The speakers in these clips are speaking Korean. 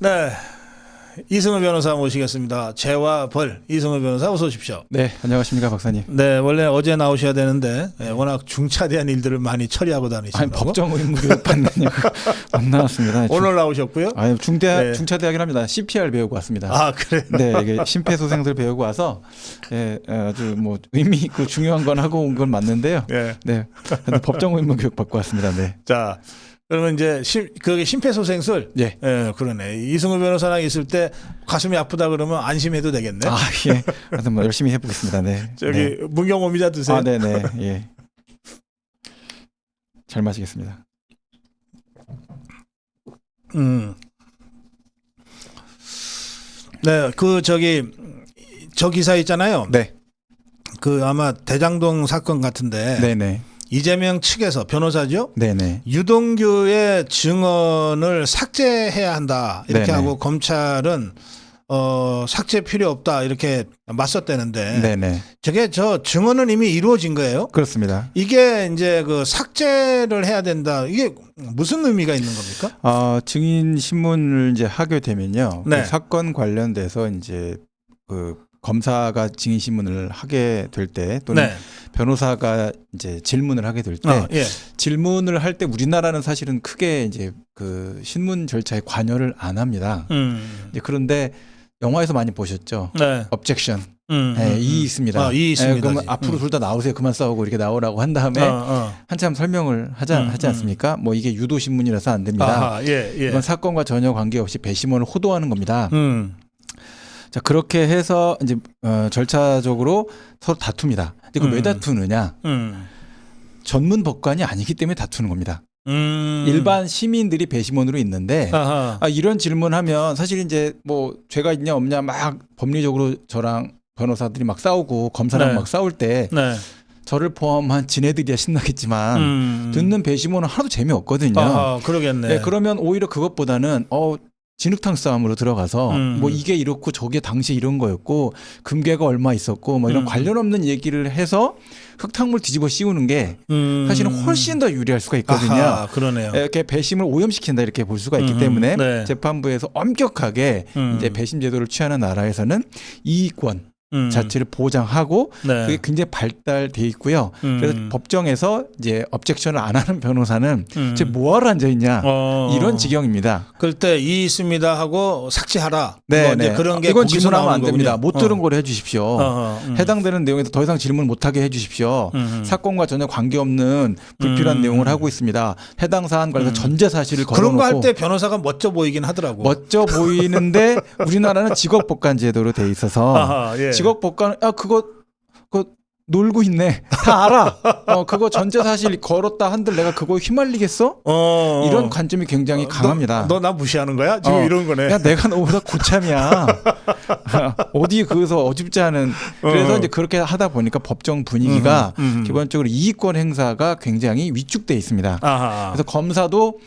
네, 이승우 변호사 모시겠습니다. 죄와 벌 이승우 변호사 어서 오십시오. 네, 안녕하십니까 박사님. 네, 원래 어제 나오셔야 되는데 워낙 중차대한 일들을 많이 처리하고 다니시고 아니 법정 의무교육 받느냐고 안 나왔습니다. 오늘 나오셨고요? 아니 네. 중차대하긴 합니다. CPR 배우고 왔습니다. 아 그래? 네, 이게 심폐소생술 배우고 와서 예, 아주 뭐 의미 있고 중요한 건 하고 온 건 맞는데요. 네. 네, 법정 의무교육 받고 왔습니다. 네. 자, 그러면 이제 그게 심폐소생술. 예. 예, 그러네. 이승우 변호사랑 있을 때 가슴이 아프다 그러면 안심해도 되겠네. 아 예. 그래서 뭐 열심히 해보겠습니다. 네. 저기 네. 문경오미자 드세요. 아, 네네. 예. 잘 마시겠습니다. 네, 저 기사 있잖아요. 네. 그 아마 대장동 사건 같은데 네네. 이재명 측에서 변호사죠. 네네. 유동규의 증언을 삭제해야 한다 이렇게 네네. 하고 검찰은 삭제 필요 없다 이렇게 맞섰다는데 네네. 저게 저 증언은 이미 이루어진 거예요. 그렇습니다. 이게 이제 그 삭제를 해야 된다. 이게 무슨 의미가 있는 겁니까? 증인 신문을 이제 하게 되면요. 네. 그 사건 관련돼서 이제 그 검사가 증인 신문을 하게 될 때 또는 네. 변호사가 이제 질문을 하게 될 때 예. 질문을 할 때 우리나라는 사실은 크게 이제 그 신문 절차에 관여를 안 합니다. 이제 그런데 영화에서 많이 보셨죠. 네. objection. 네, 이 있습니다. 아, 이 있습니다. 그러면 앞으로 둘 다 나오세요. 그만 싸우고 이렇게 나오라고 한 다음에 한참 설명을 하지 않습니까? 뭐 이게 유도 신문이라서 안 됩니다. 아하, 예, 예. 이건 사건과 전혀 관계없이 배심원을 호도하는 겁니다. 자, 그렇게 해서 이제 절차적으로 서로 다툽니다. 근데 왜 다투느냐? 전문 법관이 아니기 때문에 다투는 겁니다. 일반 시민들이 배심원으로 있는데 이런 질문하면 사실 이제 뭐 죄가 있냐 없냐 막 법리적으로 저랑 변호사들이 막 싸우고 검사랑 네. 막 싸울 때 네. 저를 포함한 지네들이야 신나겠지만 듣는 배심원은 하나도 재미없거든요. 아, 그러겠네. 네, 그러면 오히려 그것보다는 진흙탕 싸움으로 들어가서 뭐 이게 이렇고 저게 당시 이런 거였고 금괴가 얼마 있었고 뭐 이런 관련 없는 얘기를 해서 흙탕물 뒤집어 씌우는 게 사실은 훨씬 더 유리할 수가 있거든요. 아하, 그러네요. 이렇게 배심을 오염시킨다 이렇게 볼 수가 있기 때문에 네. 재판부에서 엄격하게 이제 배심 제도를 취하는 나라에서는 이익권 자체를 보장하고 네. 그게 굉장히 발달돼 있고요. 그래서 법정에서 이제 objection을 안 하는 변호사는 쟤 뭐하러 앉아 있냐 이런 지경입니다. 그럴 때 이 있습니다 하고 삭제하라. 네, 뭐 이제 네. 그런 게 이건 거기서 질문하면 나오는 안 됩니다. 거군요. 못 들은 걸 해주십시오. 해당되는 내용에서 더 이상 질문 못하게 해주십시오. 사건과 전혀 관계없는 불필요한 내용을 하고 있습니다. 해당 사안 관련해서 전제 사실을 그런 걸어놓고 거 할 때 변호사가 멋져 보이긴 하더라고. 멋져 보이는데 우리나라는 직업복관 제도로 돼 있어서 아하, 예. 직업복관 그거 놀고 있네. 다 알아. 그거 전제 사실 걸었다 한들 내가 그거 휘말리겠어? 이런 관점이 굉장히 강합니다. 너 나 무시하는 거야? 지금 이런 거네. 야, 내가 너보다 고참이야. 어디 거기서 어줍지 않은. 그래서 이제 그렇게 하다 보니까 법정 분위기가 기본적으로 이익권 행사가 굉장히 위축돼 있습니다. 아하. 그래서 검사도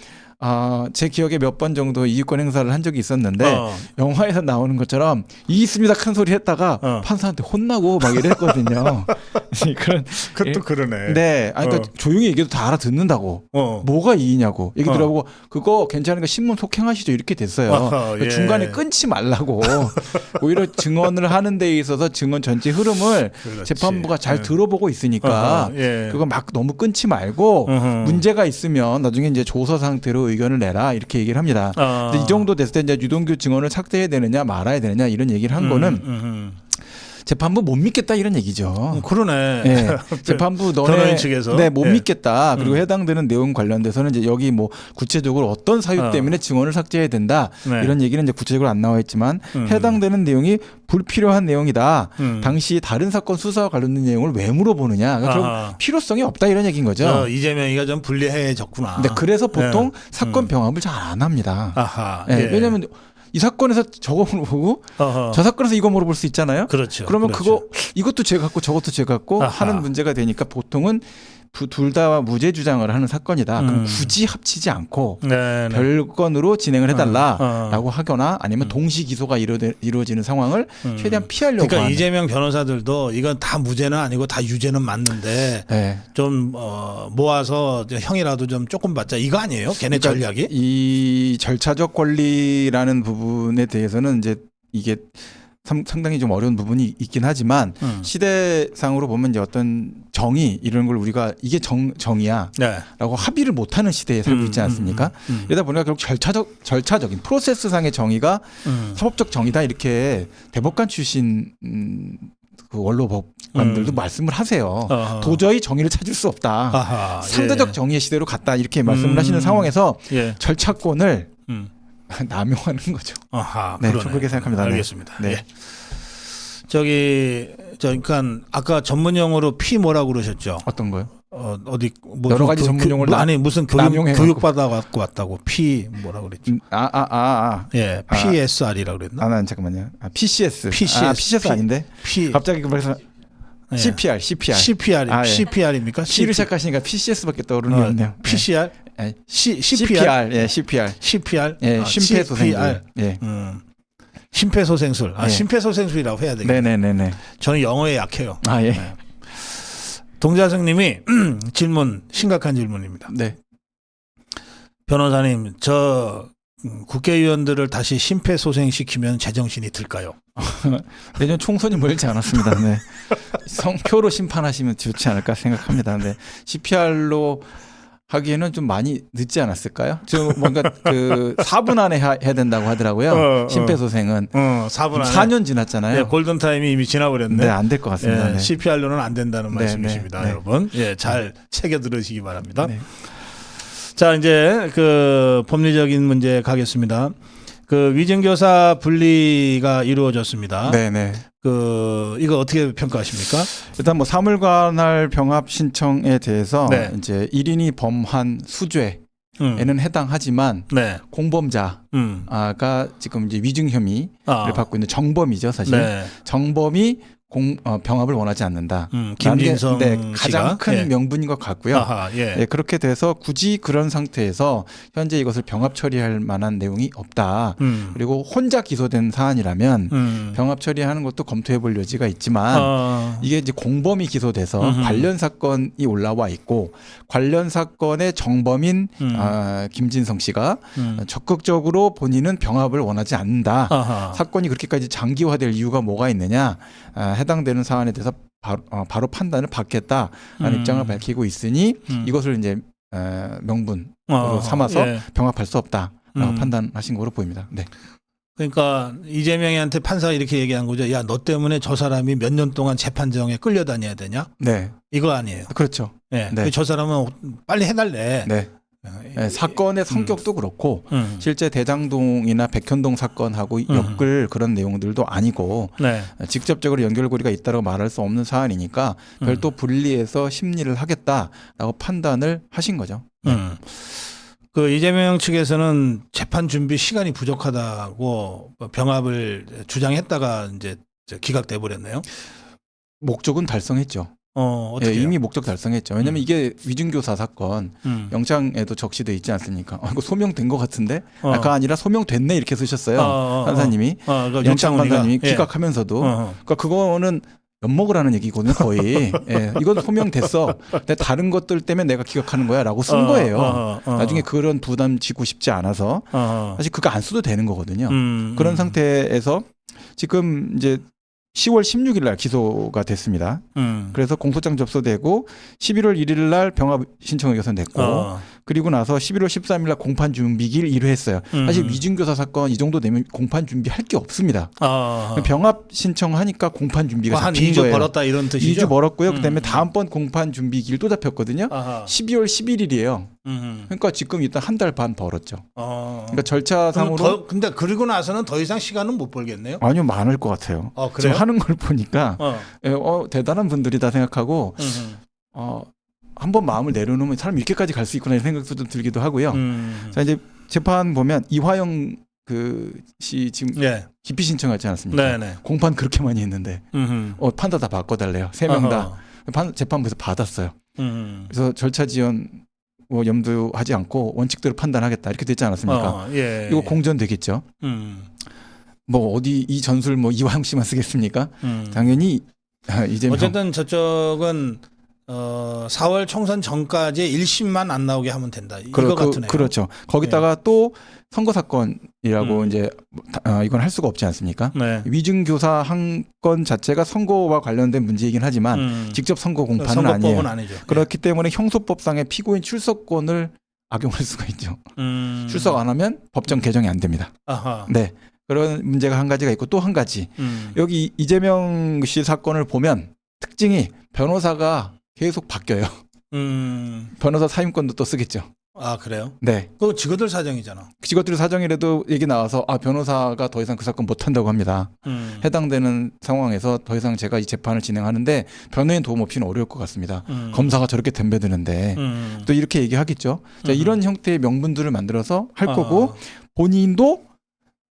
제 기억에 몇 번 정도 이익권 행사를 한 적이 있었는데 영화에서 나오는 것처럼 이 있습니다 큰 소리 했다가 판사한테 혼나고 막 이랬거든요. 그것도 그러네. 네, 그러니까 조용히 얘기해도 다 알아듣는다고. 뭐가 이의냐고 얘기 들어보고 그거 괜찮으니까 신문 속행하시죠 이렇게 됐어요. 그러니까 예. 중간에 끊지 말라고. 오히려 증언을 하는 데 있어서 증언 전체 흐름을 그렇지. 재판부가 잘 들어보고 있으니까 예. 그거 막 너무 끊지 말고 문제가 있으면 나중에 이제 조서 상태로 의견을 내라 이렇게 얘기를 합니다. 근데 이 정도 됐을 때 이제 유동규 증언을 삭제해야 되느냐 말아야 되느냐 이런 얘기를 한 거는 재판부 못 믿겠다 이런 얘기죠. 그러네. 네. 재판부 변호인 측에서 못 믿겠다. 그리고 해당되는 내용 관련돼서는 이제 여기 뭐 구체적으로 어떤 사유 때문에 증언을 삭제해야 된다. 네. 이런 얘기는 이제 구체적으로 안 나와 있지만 해당되는 내용이 불필요한 내용이다. 당시 다른 사건 수사와 관련된 내용을 왜 물어보느냐. 그러니까 결국 필요성이 없다 이런 얘기인 거죠. 이재명이가 좀 불리해졌구나. 근데 그래서 보통 사건 병합을 잘 안 합니다. 아하. 네. 예. 왜냐하면 이 사건에서 저거 물어보고 저 사건에서 이거 물어볼 수 있잖아요. 그렇죠. 그러면 그렇죠. 이것도 제 같고 저것도 제 같고 하는 문제가 되니까 보통은 둘 다 무죄 주장을 하는 사건이다. 그럼 굳이 합치지 않고 별건으로 진행을 해달라라고 하거나 아니면 동시 기소가 이루어지는 상황을 최대한 피하려고 그러니까 하는. 이재명 변호사들도 이건 다 무죄는 아니고 다 유죄는 맞는데 네. 좀 모아서 형이라도 좀 조금 받자 이거 아니에요? 걔네 그러니까 전략이? 이 절차적 권리라는 부분에 대해서는 이제 이게 상당히 좀 어려운 부분이 있긴 하지만 시대상으로 보면 이제 어떤 정의 이런 걸 우리가 이게 정의야라고 네. 합의를 못하는 시대에 살고 있지 않습니까? 이러다 보니까 결국 절차적인 프로세스상의 정의가 사법적 정의다 이렇게 대법관 출신 그 원로법관들도 말씀을 하세요. 도저히 정의를 찾을 수 없다. 상대적 정의의 시대로 갔다 이렇게 말씀을 하시는 상황에서 절차권을 남용하는 거죠. 아하, 네, 그렇게 생각합니다. 알겠습니다. 네. 그러니까 아까 전문 용어로 피 뭐라고 그러셨죠? 어떤 거요? 어디 뭐 여러 가지 전문 용어를 아니 무슨 교육 받아 갖고 왔다고 피 뭐라고 그랬죠? 예, PSR이라고 그랬나? 난 잠깐만요. PCS. PCS 아닌데. 갑자기 그래서 CPR. CPR입니까? C를 시작하시니까 PCS밖에 떠오르는 게 없네요. PCR? CPR. 예, CPR. CPR. 예, 심폐소생술. 예. 심폐소생술. 예. 심폐소생술이라고 해야 되겠네요. 네네네네. 저는 영어에 약해요. 예. 네. 동자승님이 심각한 질문입니다. 네. 변호사님, 저 국회의원들을 다시 심폐소생시키면 제정신이 들까요? 내년 총선이 멀지 않았습니다. 네. 성표로 심판하시면 좋지 않을까 생각합니다. 네. CPR로 하기에는 좀 많이 늦지 않았을까요? 좀 뭔가 그 4분 안에 해야 된다고 하더라고요. 심폐소생은 4분 안에 4년 지났잖아요. 네, 골든 타임이 이미 지나버렸네. 네, 안 될 것 같습니다. 네. CPR로는 안 된다는 말씀이십니다, 네. 여러분. 예, 잘 새겨 들으시기 바랍니다. 네. 자, 이제 그 법리적인 문제 가겠습니다. 그 위증교사 분리가 이루어졌습니다. 네네. 이거 어떻게 평가하십니까? 일단 뭐 사물관할 병합 신청에 대해서 네. 이제 1인이 범한 수죄에는 해당하지만 공범자가 지금 이제 위증 혐의를 받고 있는 정범이죠, 사실. 네. 정범이 병합을 원하지 않는다. 김진성 가장 큰 명분인 것 같고요. 아하, 예. 그렇게 돼서 굳이 그런 상태에서 현재 이것을 병합 처리할 만한 내용이 없다. 그리고 혼자 기소된 사안이라면 병합 처리하는 것도 검토해 볼 여지가 있지만 이게 이제 공범이 기소돼서 관련 사건이 올라와 있고 관련 사건의 정범인 김진성 씨가 적극적으로 본인은 병합을 원하지 않는다. 아하. 사건이 그렇게까지 장기화될 이유가 뭐가 있느냐. 해당되는 사안에 대해서 바로 판단을 받겠다라는 입장을 밝히고 있으니 이것을 이제 명분으로 삼아서 병합할 수 없다라고 판단하신 것으로 보입니다. 네. 그러니까 이재명이한테 판사가 이렇게 얘기한 거죠. 야, 너 때문에 저 사람이 몇 년 동안 재판정에 끌려다녀야 되냐? 네. 이거 아니에요. 그렇죠. 네. 네. 저 사람은 빨리 해달래. 네. 네, 사건의 성격도 그렇고 실제 대장동이나 백현동 사건하고 엮을 그런 내용들도 아니고 네. 직접적으로 연결고리가 있다고 말할 수 없는 사안이니까 별도 분리해서 심리를 하겠다라고 판단을 하신 거죠. 그 이재명 측에서는 재판 준비 시간이 부족하다고 병합을 주장했다가 이제 기각돼 버렸네요. 목적은 달성했죠. 어떻게 이미 목적 달성했죠. 왜냐하면 이게 위증교사 사건 영장에도 적시돼 있지 않습니까? 이거 소명된 것 같은데 아까 아니라 소명됐네 이렇게 쓰셨어요. 판사님이 영장 판사님이 기각하면서도 그러니까 그거는 엿먹으라는 얘기거든요, 거의. 이건 소명됐어. 근데 다른 것들 때문에 내가 기각하는 거야라고 쓴 거예요. 나중에 그런 부담 지고 싶지 않아서 사실 그거 안 써도 되는 거거든요. 그런 상태에서 지금 이제 10월 16일 날 기소가 됐습니다. 그래서 공소장 접수되고 11월 1일 날 병합 신청 의견서 냈고 그리고 나서 11월 13일 날 공판 준비기를 1회 했어요. 사실 위증교사 사건 이 정도 되면 공판 준비할 게 없습니다. 병합 신청하니까 공판 준비가 한 잡힌 2주 거예요. 벌었다 이런 뜻이죠? 2주 벌었고요. 그다음에 다음번 공판 준비기일 또 잡혔거든요. 12월 11일이에요. 그러니까 지금 일단 한 달 반 벌었죠. 그러니까 절차상으로. 근데 그리고 나서는 더 이상 시간은 못 벌겠네요? 아니요, 많을 것 같아요. 그래요? 지금 하는 걸 보니까 대단한 분들이다 생각하고 한번 마음을 내려놓으면 사람 이렇게까지 갈 수 있구나 이런 생각도 좀 들기도 하고요. 자, 이제 재판 보면 이화영 씨 지금 기피 신청하지 않았습니까? 네네. 공판 그렇게 많이 했는데 판사 다 바꿔달래요. 3명 다. 재판부에서 받았어요. 그래서 절차 지연 뭐 염두하지 않고 원칙대로 판단하겠다 이렇게 됐지 않았습니까? 예. 이거 공전되겠죠. 뭐 어디 이 전술 뭐 이화영 씨만 쓰겠습니까? 당연히 이재명. 어쨌든 저쪽은 4월 총선 전까지 1심만 안 나오게 하면 된다. 이거 같으네요. 그렇죠. 거기다가 또 선거 사건이라고 이제 이건 할 수가 없지 않습니까? 네. 위증 교사 한 건 자체가 선거와 관련된 문제이긴 하지만 직접 선거 공판은 선거법은 아니에요. 아니죠. 그렇기 때문에 형소법상의 피고인 출석권을 악용할 수가 있죠. 출석 안 하면 법정 개정이 안 됩니다. 아하. 네. 그런 문제가 한 가지가 있고 또 한 가지. 여기 이재명 씨 사건을 보면 특징이 변호사가 계속 바뀌어요. 변호사 사임권도 또 쓰겠죠. 아, 그래요? 네. 그거 직원들 사정이잖아. 직원들 사정이라도 얘기 나와서 변호사가 더 이상 그 사건 못 한다고 합니다. 해당되는 상황에서 더 이상 제가 이 재판을 진행하는데 변호인 도움 없이는 어려울 것 같습니다. 검사가 저렇게 덤벼드는데 또 이렇게 얘기하겠죠. 자, 이런 형태의 명분들을 만들어서 할 거고 본인도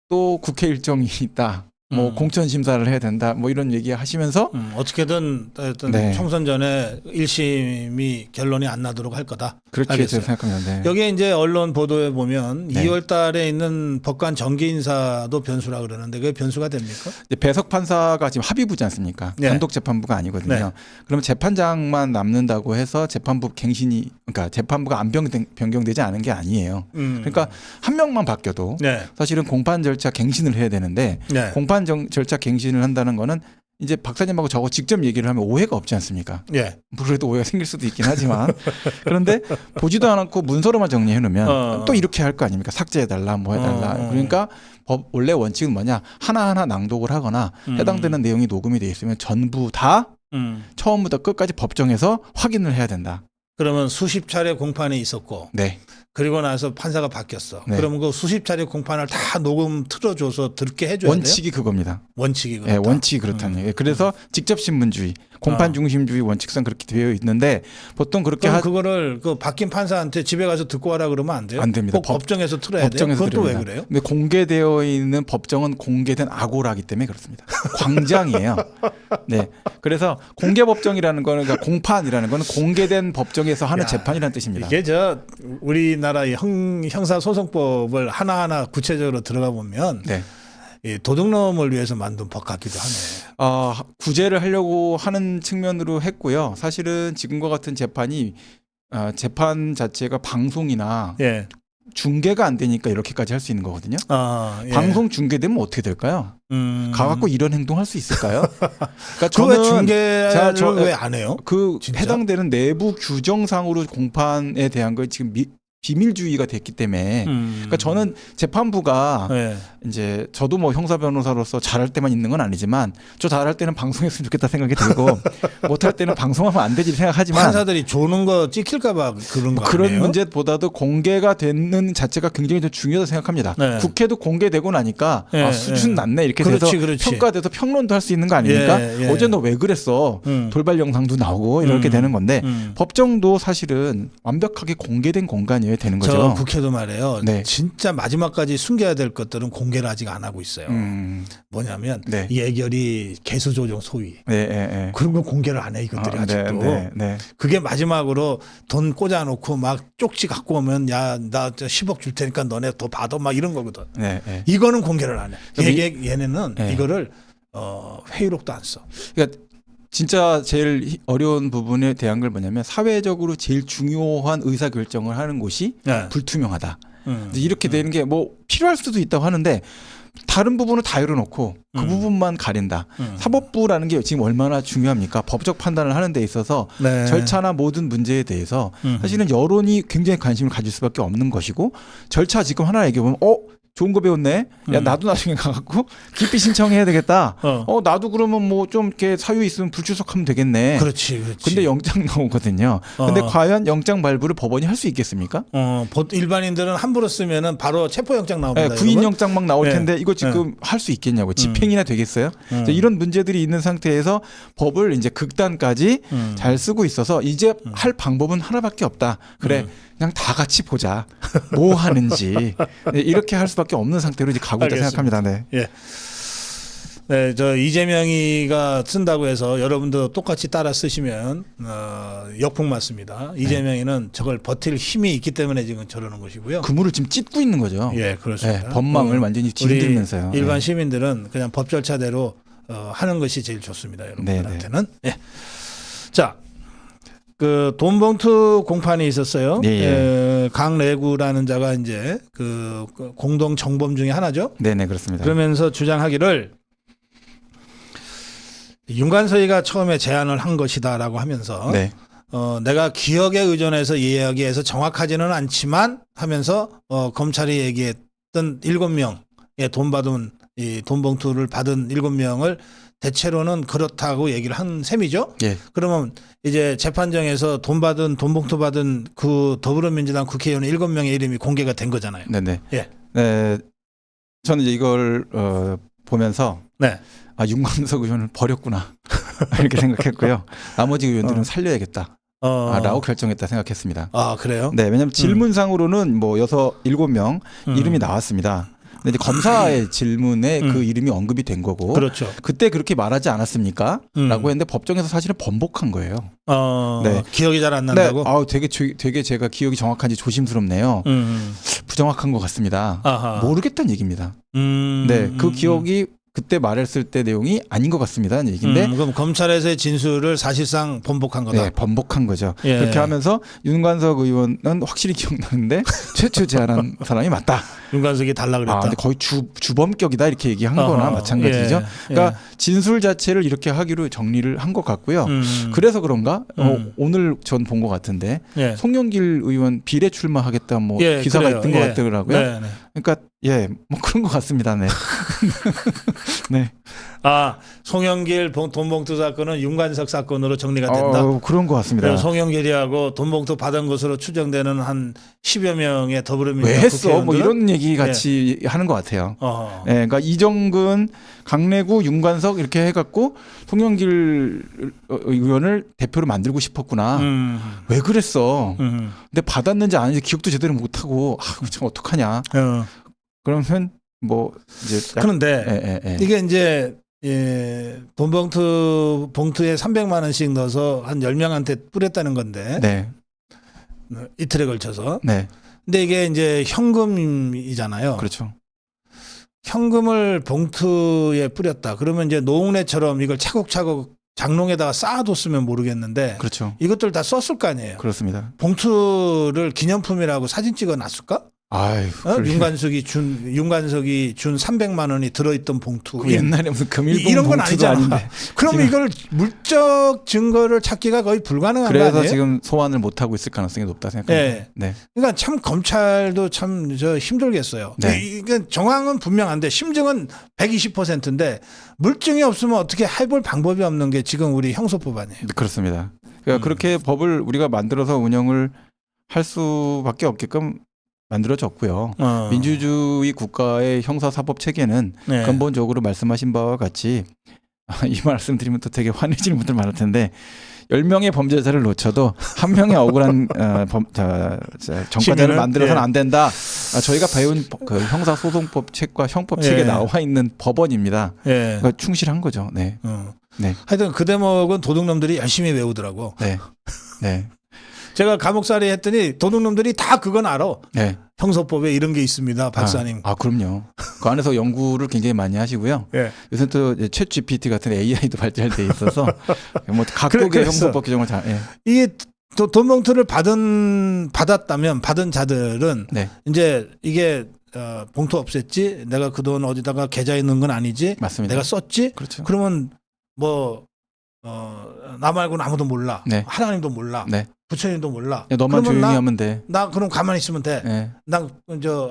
또 국회 일정이 있다. 뭐 공천 심사를 해야 된다. 뭐 이런 얘기 하시면서 어떻게든 네. 총선 전에 1심이 결론이 안 나도록 할 거다. 그렇게 알겠어요. 제가 생각합니다. 네. 여기에 이제 언론 보도에 보면 네. 2월 달에 있는 법관 정기 인사도 변수라 그러는데 그게 변수가 됩니까? 이제 배석 판사가 지금 합의부지 않습니까? 네. 단독 재판부가 아니거든요. 네. 그러면 재판장만 남는다고 해서 재판부 갱신이 그러니까 재판부가 안 변경되지 않은 게 아니에요. 그러니까 한 명만 바뀌어도 네. 사실은 공판 절차 갱신을 해야 되는데 네. 공판 절차 갱신을 한다는 거는 이제 박사님하고 저거 직접 얘기를 하면 오해가 없지 않습니까? 예. 그래도 오해가 생길 수도 있긴 하지만 그런데 보지도 않고 문서로만 정리해 놓으면 또 이렇게 할 거 아닙니까? 삭제해달라 뭐 해달라. 그러니까 법 원래 원칙은 뭐냐? 하나하나 낭독을 하거나 해당되는 내용이 녹음이 돼 있으면 전부 다 처음부터 끝까지 법정에서 확인을 해야 된다. 그러면 수십 차례 공판이 있었고 네. 그리고 나서 판사가 바뀌었어. 네. 그러면 그 수십 차례 공판을 다 녹음 틀어줘서 듣게 해줘야 원칙이 그겁니다. 원칙이 네, 그렇다. 원칙이 그렇다는 얘기예요. 그래서 직접 신문주의, 공판 중심주의 원칙상 그렇게 되어 있는데 보통 그렇게 그럼 그거를 그 바뀐 판사한테 집에 가서 듣고 와라 그러면 안 돼요? 안 됩니다. 꼭 법정에서 틀어야 돼요. 법정에서 그건 또 왜 드립니다. 그래요? 근데 공개되어 있는 법정은 공개된 아고라기 때문에 그렇습니다. 광장이에요. 네. 그래서 공개 법정이라는 거는 그러니까 공판이라는 거는 공개된 법정에서 하는 야, 재판이라는 뜻입니다. 이게 우리나라의 형사소송법을 하나하나 구체적으로 들어가 보면 네. 이 도둑놈을 위해서 만든 법 같기도 하네. 구제를 하려고 하는 측면으로 했고요. 사실은 지금과 같은 재판이 재판 자체가 방송이나 예. 중계가 안 되니까 이렇게까지 할 수 있는 거거든요. 예. 방송 중계되면 어떻게 될까요? 가갖고 이런 행동할 수 있을까요? 그러니까 그왜 중계를 왜 안 해요? 그 진짜? 해당되는 내부 규정상으로 공판에 대한 거 지금 비밀주의가 됐기 때문에 그러니까 저는 재판부가 네. 이제 저도 뭐 형사 변호사로서 잘할 때만 있는 건 아니지만 저 잘할 때는 방송했으면 좋겠다 생각이 들고 못할 때는 방송하면 안 되지 생각하지만 판사들이 조는 거 찍힐까봐 그런 거 그런 아니에요? 문제보다도 공개가 되는 자체가 굉장히 더 중요하다고 생각합니다. 네. 국회도 공개되고 나니까 네, 수준 낮네 이렇게 그렇지, 돼서 그렇지. 평가돼서 평론도 할 수 있는 거 아닙니까? 예, 예. 어제 너 왜 그랬어? 돌발 영상도 나오고 이렇게 되는 건데 법정도 사실은 완벽하게 공개된 공간이어야 되는 거죠. 저 국회도 말이에요. 네. 진짜 마지막까지 숨겨야 될 것들은 공개를 아직 안 하고 있어요. 뭐냐면 네. 예결위 개수조정 소위. 네, 네, 네. 그런 거 공개를 안 해 이것들이 아직도. 네, 네. 그게 마지막으로 돈 꽂아놓고 막 쪽지 갖고 오면 야 나 10억 줄 테니까 너네 더 받아 막 이런 거거든. 네, 네. 이거는 공개를 안 해. 얘네는 네. 이거를 회의록도 안 써. 그러니까 진짜 제일 어려운 부분에 대한 걸 뭐냐면 사회적으로 제일 중요한 의사 결정을 하는 곳이 네. 불투명하다. 이렇게 되는 게 뭐 필요할 수도 있다고 하는데 다른 부분을 다 열어놓고 그 부분만 가린다. 사법부라는 게 지금 얼마나 중요합니까? 법적 판단을 하는 데 있어서 네. 절차나 모든 문제에 대해서 사실은 여론이 굉장히 관심을 가질 수밖에 없는 것이고 절차 지금 하나 얘기해보면 좋은 거 배웠네. 야 나도 나중에 가갖고 기피 신청해야 되겠다. 나도 그러면 뭐 좀 이렇게 사유 있으면 불출석하면 되겠네. 그렇지. 근데 영장 나오거든요. 근데 과연 영장 발부를 법원이 할 수 있겠습니까? 일반인들은 함부로 쓰면은 바로 체포영장 나옵니다. 네, 구인영장 막 나올 네. 텐데 이거 지금 할 수 있겠냐고. 집행이나 되겠어요? 이런 문제들이 있는 상태에서 법을 이제 극단까지 잘 쓰고 있어서 이제 할 방법은 하나밖에 없다. 그래. 그냥 다 같이 보자. 뭐 하는지. 네, 이렇게 할 수밖에 없는 상태로 이제 가고 있다 알겠습니다. 생각합니다. 네. 예. 네, 저 이재명이가 쓴다고 해서 여러분도 똑같이 따라 쓰시면 역풍 맞습니다. 이재명이는 저걸 버틸 힘이 있기 때문에 지금 저러는 것이고요. 그물을 지금 찢고 있는 거죠. 예, 그렇습니다. 법망을 완전히 뒤흔들면서요. 일반 시민들은 그냥 법 절차대로 하는 것이 제일 좋습니다, 여러분들한테는. 예. 자, 그 돈봉투 공판이 있었어요. 강래구라는 자가 이제 그 공동 정범 중에 하나죠. 네네, 그렇습니다. 그러면서 주장하기를 윤관서이가 처음에 제안을 한 것이다라고 하면서 네. 내가 기억에 의존해서 이야기해서 정확하지는 않지만 하면서 검찰이 얘기했던 7명의 돈 받은 이 돈봉투를 받은 7명을 대체로는 그렇다고 얘기를 한 셈이죠. 예. 그러면 이제 재판정에서 돈봉투 받은 그 더불어민주당 국회의원 7명의 이름이 공개가 된 거잖아요. 네네. 예. 네. 저는 이제 이걸 보면서 네. 아, 윤광석 의원을 버렸구나 이렇게 생각했고요. 나머지 의원들은 살려야겠다. 라고 결정했다 생각했습니다. 아, 그래요? 네, 왜냐하면 질문상으로는 뭐 7명 이름이 나왔습니다. 근데 이제 검사의 질문에 그 이름이 언급이 된 거고, 그렇죠. 그때 그렇게 말하지 않았습니까? 라고 했는데 법정에서 사실은 번복한 거예요. 네. 기억이 잘 안 난다고? 네, 되게 제가 기억이 정확한지 조심스럽네요. 부정확한 것 같습니다. 아하. 모르겠다는 얘기입니다. 네, 그 기억이 그때 말했을 때 내용이 아닌 것 같습니다. 얘기인데. 그럼 검찰에서의 진술을 사실상 번복한 거다. 네, 번복한 거죠. 예. 그렇게 하면서 윤관석 의원은 확실히 기억나는데 최초 제안한 사람이 맞다. 윤관석이 달라 그랬다. 근데 거의 주범격이다 이렇게 얘기한 거나 마찬가지죠. 예. 그러니까 진술 자체를 이렇게 하기로 정리를 한 것 같고요. 그래서 그런가 오늘 전 본 것 같은데 송영길 의원 비례 출마하겠다 뭐 기사가 그래요. 있던 것 같더라고요. 네. 그러니까 뭐 그런 것 같습니다. 네. 네. 아, 송영길 돈봉투 사건은 윤관석 사건으로 정리가 된다. 그런 것 같습니다. 송영길이하고 돈봉투 받은 것으로 추정되는 한 10여 명의 더불어민주당 왜 했어? 뭐 국회의원들은 이런 얘기 같이 하는 것 같아요. 그러니까 이정근, 강래구, 윤관석 이렇게 해갖고 송영길 의원을 대표로 만들고 싶었구나. 왜 그랬어? 근데 받았는지 아닌지 기억도 제대로 못하고 참 어떡하냐. 그러면 뭐 이제 그런데 이게 이제 돈봉투에 300만 원씩 넣어서 한 10명한테 뿌렸다는 건데 네. 이틀에 걸쳐서. 네. 근데 이게 이제 현금이잖아요. 그렇죠. 현금을 봉투에 뿌렸다. 그러면 이제 노웅래처럼 이걸 차곡차곡 장롱에다가 쌓아뒀으면 모르겠는데 그렇죠. 이것들 다 썼을 거 아니에요. 그렇습니다. 봉투를 기념품이라고 사진 찍어 놨을까? 윤관석이 준 300만 원이 들어있던 봉투. 그 옛날에 무슨 금일봉 이런 건 봉투도 아니잖아. 아닌데. 그러면 이걸 물적 증거를 찾기가 거의 불가능한 거 아니에요? 그래서 지금 소환을 못 하고 있을 가능성이 높다 생각합니다. 네. 그러니까 참 검찰도 참 힘들겠어요. 그러니까 정황은 분명한데 심증은 120%인데 물증이 없으면 어떻게 해볼 방법이 없는 게 지금 우리 형소법안이에요. 그렇습니다. 그러니까 그렇게 법을 우리가 만들어서 운영을 할 수밖에 없게끔 만들어졌고요. 민주주의 국가의 형사사법 체계는 근본적으로 말씀하신 바와 같이 이 말씀드리면 또 되게 화내시는 분들 많을 텐데 10명의 범죄자를 놓쳐도 한 명의 억울한 전과자를 만들어서는 안 된다. 저희가 배운 그 형사소송법 책과 형법 책에 나와 있는 법원입니다. 그러니까 충실한 거죠. 네. 네. 하여튼 그 대목은 도둑놈들이 열심히 외우더라고. 네. 네. 제가 감옥살이 했더니 도둑놈들이 다 그건 알아. 네. 형소법에 이런 게 있습니다, 박사님. 그럼요. 그 안에서 연구를 굉장히 많이 하시고요. 요새 또 챗 GPT 같은 AI도 발달돼 있어서 뭐 각국의 형소법 규정을 다. 이게 돈봉투를 받았다면 받은 자들은 이제 이게 봉투 없앴지, 내가 그 돈 어디다가 계좌에 넣은 건 아니지, 맞습니다. 내가 썼지. 그렇죠. 그러면 뭐 나 말고는 아무도 몰라. 하나님도 몰라. 부처님도 몰라. 너만 조용히 하면 돼. 나 그럼 가만히 있으면 돼. 난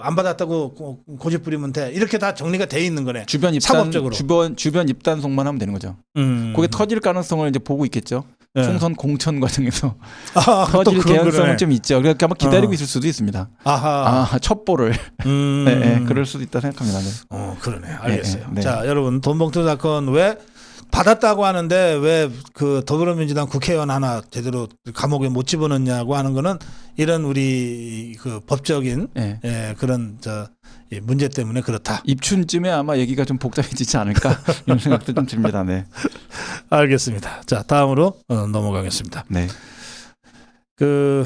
안 받았다고 고집 부리면 돼. 이렇게 다 정리가 돼 있는 거네. 주변 입단, 사법적으로. 주변 입단속만 하면 되는 거죠. 그게 터질 가능성을 이제 보고 있겠죠. 총선 공천 과정에서 터질 개연성은 좀 있죠. 그러니까 아마 기다리고 있을 수도 있습니다. 첩보를. 그럴 수도 있다 생각합니다. 그러네. 알겠어요. 자, 여러분 돈봉투 사건 왜 받았다고 하는데 왜 그 더불어민주당 국회의원 하나 제대로 감옥에 못 집어넣냐고 하는 거는 이런 우리 그 법적인 네. 예, 그런 문제 때문에 그렇다. 입춘쯤에 아마 얘기가 좀 복잡해지지 않을까 이런 생각도 좀 듭니다. 네. 알겠습니다. 자, 다음으로 넘어가겠습니다. 네. 그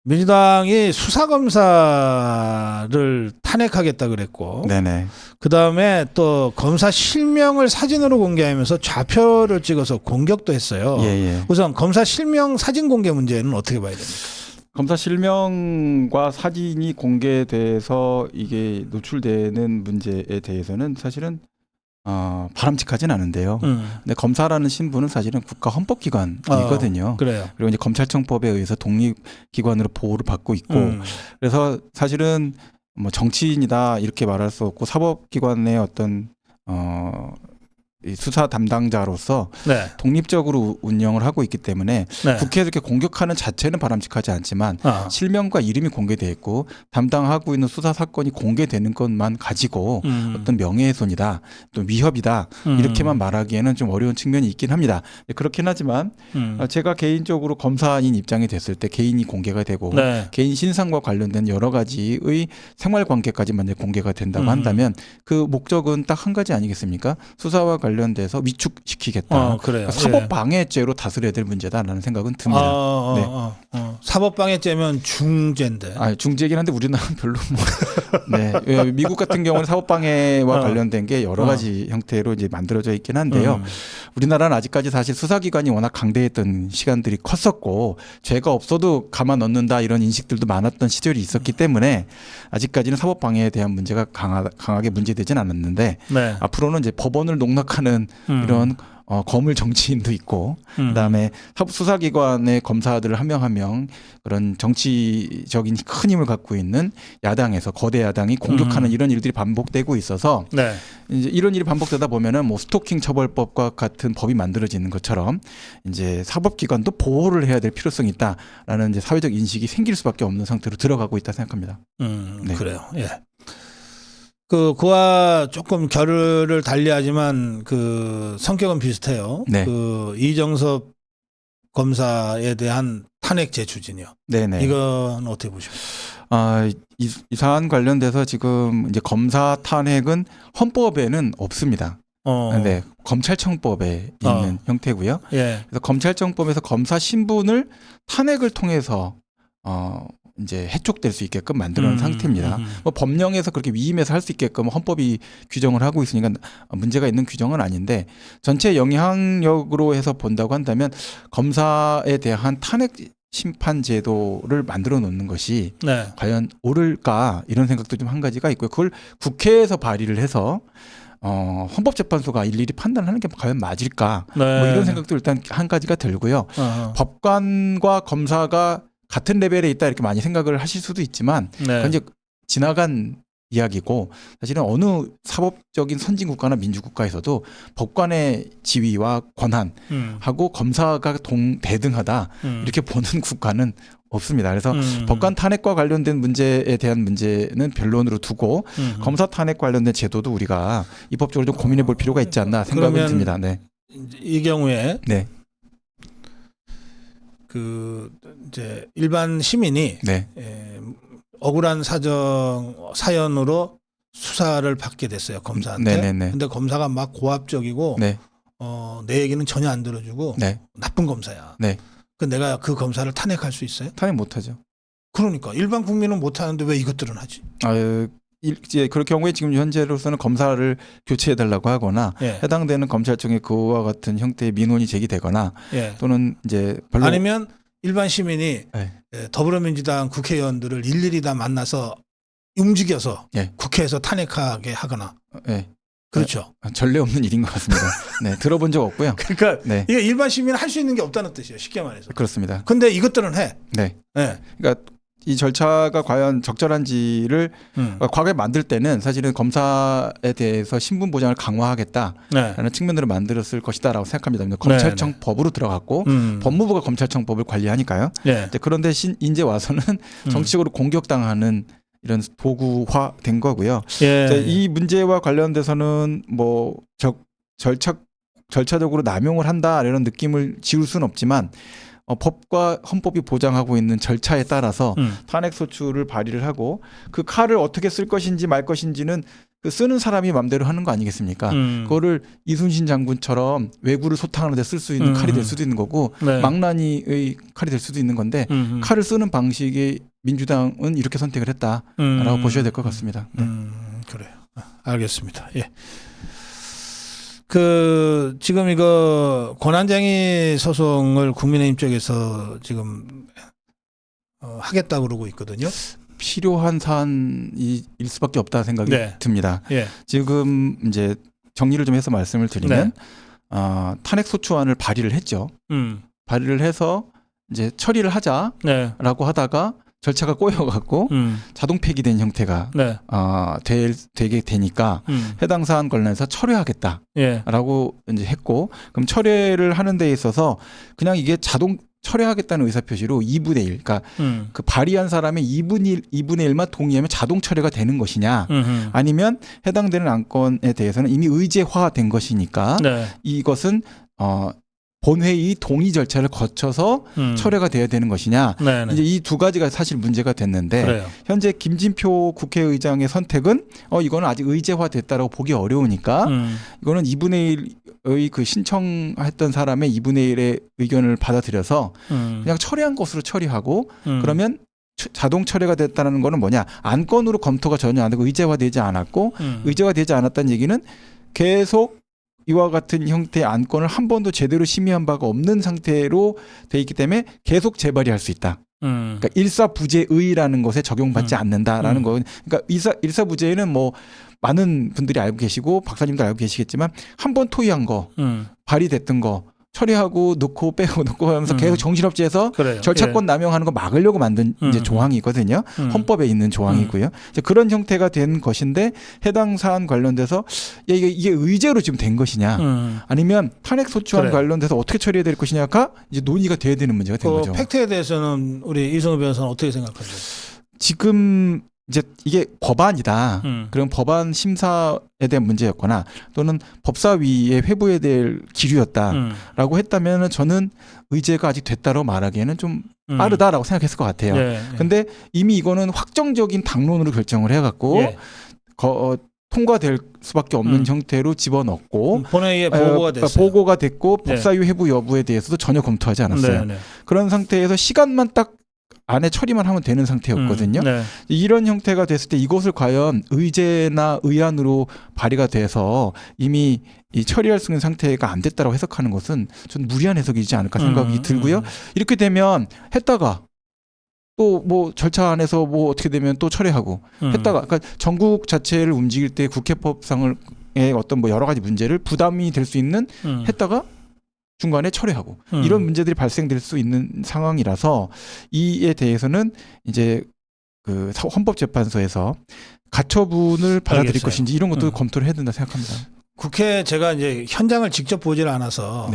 민주당이 수사검사를 탄핵하겠다 그랬고, 네네. 그 다음에 또 검사 실명을 사진으로 공개하면서 좌표를 찍어서 공격도 했어요. 예. 우선 검사 실명 사진 공개 문제는 어떻게 봐야 됩니까? 검사 실명과 사진이 공개돼서 이게 노출되는 문제에 대해서는 사실은 바람직하진 않은데요. 근데 검사라는 신분은 사실은 국가 헌법기관이거든요. 그래요. 그리고 이제 검찰청법에 의해서 독립기관으로 보호를 받고 있고, 그래서 사실은 뭐 정치인이다 이렇게 말할 수 없고 사법기관의 어떤 이 수사 담당자로서 네. 독립적으로 운영을 하고 있기 때문에 네. 국회에서 이렇게 공격하는 자체는 바람직하지 않지만 실명과 이름이 공개돼 있고 담당하고 있는 수사 사건이 공개되는 것만 가지고 어떤 명예훼손이다, 또 위협이다 이렇게만 말하기에는 좀 어려운 측면이 있긴 합니다. 그렇긴 하지만 제가 개인적으로 검사인 입장이 됐을 때 개인이 공개가 되고 네. 개인 신상과 관련된 여러 가지의 생활 관계까지 만약 공개가 된다고 한다면 그 목적은 딱 한 가지 아니겠습니까? 수사와 관련돼서 위축시키겠다. 그래요. 사법방해죄로 다스려야 될 문제다라는 생각은 듭니다. 사법방해죄면 중죄인데. 중죄긴 한데 우리나라는 별로 네. 미국 같은 경우는 사법방해와 관련된 게 여러 가지 형태로 이제 만들어져 있긴 한데요. 우리나라는 아직까지 사실 수사기관이 워낙 강대했던 시간들이 컸었고 죄가 없어도 가만 넣는다 이런 인식들도 많았던 시절이 있었기 때문에 아직까지는 사법방해에 대한 문제가 강하게 문제되진 않았는데 네. 앞으로는 이제 법원을 농락하는 이런 거물 정치인도 있고 그다음에 수사기관의 검사들을 한 명 한 명 그런 정치적인 큰 힘을 갖고 있는 야당에서 거대 야당이 공격하는 이런 일들이 반복되고 있어서 네. 이제 이런 일이 반복되다 보면은 뭐 스토킹 처벌법과 같은 법이 만들어지는 것처럼 이제 사법기관도 보호를 해야 될 필요성이 있다라는 이제 사회적 인식이 생길 수밖에 없는 상태로 들어가고 있다 생각합니다. 네. 그래요. 예. 그와 조금 결을 달리하지만 그 성격은 비슷해요. 네. 그 이정섭 검사에 대한 탄핵 재추진이요. 네네. 이건 어떻게 보십니까? 이 사안 관련돼서 지금 이제 검사 탄핵은 헌법에는 없습니다. 네, 검찰청법에 있는 형태고요. 예. 그래서 검찰청법에서 검사 신분을 탄핵을 통해서 이제 해촉될 수 있게끔 만들어놓은 상태입니다. 뭐 법령에서 그렇게 위임해서 할 수 있게끔 헌법이 규정을 하고 있으니까 문제가 있는 규정은 아닌데 전체 영향력으로 해서 본다고 한다면 검사에 대한 탄핵 심판 제도를 만들어 놓는 것이 네. 과연 옳을까 이런 생각도 좀 한 가지가 있고요. 그걸 국회에서 발의를 해서 헌법재판소가 일일이 판단하는 게 과연 맞을까 네. 뭐 이런 생각도 일단 한 가지가 들고요. 법관과 검사가 같은 레벨에 있다 이렇게 많이 생각을 하실 수도 있지만 그건 이제 지나간 이야기고 사실은 어느 사법적인 선진국가나 민주국가에서도 법관의 지위와 권한하고 검사가 대등하다 이렇게 보는 국가는 없습니다. 그래서 법관 탄핵과 관련된 문제에 대한 문제는 변론으로 두고 검사 탄핵 관련된 제도도 우리가 입법적으로 좀 고민해 볼 필요가 있지 않나 생각이 듭니다. 네. 이 경우에 네. 그 이제 일반 시민이 네. 억울한 사연으로 수사를 받게 됐어요, 검사한테. 네네네. 근데 검사가 막 고압적이고 네. 내 얘기는 전혀 안 들어주고 네. 나쁜 검사야. 네. 그 내가 그 검사를 탄핵할 수 있어요? 탄핵 못하죠. 그러니까 일반 국민은 못하는데 왜 이것들은 하지? 이제 그럴 경우에 지금 현재로서는 검사를 교체해달라고 하거나 해당되는 검찰청에 그와 같은 형태의 민원이 제기되거나 또는 이제 별로 아니면 일반 시민이 더불어민주당 국회의원들을 일일이 다 만나서 움직여서 국회에서 탄핵하게 하거나. 그렇죠. 전례 없는 일인 것 같습니다. 네, 들어본 적 없고요. 그러니까 이게 일반 시민은 할 수 있는 게 없다는 뜻이에요. 쉽게 말해서. 그렇습니다. 근데 이것들은 해. 네. 그러니까 이 절차가 과연 적절한지를 과거에 만들 때는 사실은 검사에 대해서 신분 보장을 강화하겠다라는 측면으로 만들었을 것이다라고 생각합니다. 검찰청법으로 들어갔고 법무부가 검찰청법을 관리하니까요. 그런데 이제 와서는 정치적으로 공격당하는 이런 도구화된 거고요. 이 문제와 관련돼서는 뭐 절차적으로 남용을 한다 이런 느낌을 지울 수는 없지만 법과 헌법이 보장하고 있는 절차에 따라서 탄핵 소추를 발의를 하고 그 칼을 어떻게 쓸 것인지 말 것인지는 그 쓰는 사람이 마음대로 하는 거 아니겠습니까? 그거를 이순신 장군처럼 외구를 소탕하는 데 쓸 수 있는 칼이 될 수도 있는 거고 네. 망나니의 칼이 될 수도 있는 건데 칼을 쓰는 방식이 민주당은 이렇게 선택을 했다라고 보셔야 될 것 같습니다. 네. 그래요. 알겠습니다. 예. 지금 이거 권한쟁의 소송을 국민의힘 쪽에서 지금 하겠다 그러고 있거든요. 필요한 사안일 수밖에 없다 생각이 네. 듭니다. 예. 지금 이제 정리를 좀 해서 말씀을 드리면 탄핵 소추안을 발의를 했죠. 발의를 해서 이제 처리를 하자라고 하다가 절차가 꼬여갖고 자동 폐기된 형태가 되게 되니까 해당 사안 관련해서 철회하겠다라고 이제 했고, 그럼 철회를 하는 데 있어서 그냥 이게 자동 철회하겠다는 의사표시로 2분의 1, 그러니까 그 발의한 사람의 2분의 1만 동의하면 자동 철회가 되는 것이냐, 아니면 해당되는 안건에 대해서는 이미 의제화된 것이니까 이것은 본회의 동의 절차를 거쳐서 철회가 돼야 되는 것이냐. 이제 이 두 가지가 사실 문제가 됐는데 그래요. 현재 김진표 국회의장의 선택은 이거는 아직 의제화됐다라고 보기 어려우니까 이거는 2분의 1의 그 신청했던 사람의 2분의 1의 의견을 받아들여서 그냥 철회한 것으로 처리하고 그러면 자동 철회가 됐다는 거는 뭐냐? 안건으로 검토가 전혀 안 되고 의제화되지 않았고 의제화되지 않았다는 얘기는 계속 이와 같은 형태의 안건을 한 번도 제대로 심의한 바가 없는 상태로 돼 있기 때문에 계속 재발의할 수 있다. 그러니까 일사부재의라는 것에 적용받지 않는다라는 거. 그러니까 일사부재의는 뭐 많은 분들이 알고 계시고 박사님도 알고 계시겠지만 한 번 토의한 거, 발의됐던 거 처리하고 넣고 빼고 넣고 하면서 계속 정신없이 해서 절차권 남용하는 거 막으려고 만든 이제 조항이거든요. 헌법에 있는 조항이고요. 이제 그런 형태가 된 것인데 해당 사안 관련돼서 이게 의제로 지금 된 것이냐, 아니면 탄핵 소추안 관련돼서 어떻게 처리해야 될 것이냐가 이제 논의가 돼야 되는 문제가 된 거죠. 팩트에 대해서는 우리 이성우 변호사는 어떻게 생각하죠? 지금 이제 이게 법안이다. 그럼 법안 심사에 대한 문제였거나 또는 법사위의 회부에 대한 기류였다라고 했다면 저는 의제가 아직 됐다고 말하기에는 좀 빠르다라고 생각했을 것 같아요. 근데 이미 이거는 확정적인 당론으로 결정을 해갖고 통과될 수밖에 없는 형태로 집어넣고 본회의에 보고가 됐어요. 보고가 됐고 법사위 회부 여부에 대해서도 전혀 검토하지 않았어요. 그런 상태에서 시간만 딱 안에 처리만 하면 되는 상태였거든요. 이런 형태가 됐을 때 이것을 과연 의제나 의안으로 발의가 돼서 이미 이 처리할 수 있는 상태가 안 됐다고 해석하는 것은 좀 무리한 해석이지 않을까 생각이 들고요. 이렇게 되면 했다가 또 뭐 절차 안에서 뭐 어떻게 되면 또 철회하고 했다가, 그러니까 전국 자체를 움직일 때 국회법상의 어떤 뭐 여러 가지 문제를 부담이 될 수 있는 했다가 중간에 철회하고 이런 문제들이 발생될 수 있는 상황이라서 이에 대해서는 이제 그 헌법재판소에서 가처분을 받아들일 것인지 이런 것도 검토를 해야 된다 생각합니다. 국회 제가 이제 현장을 직접 보질 않아서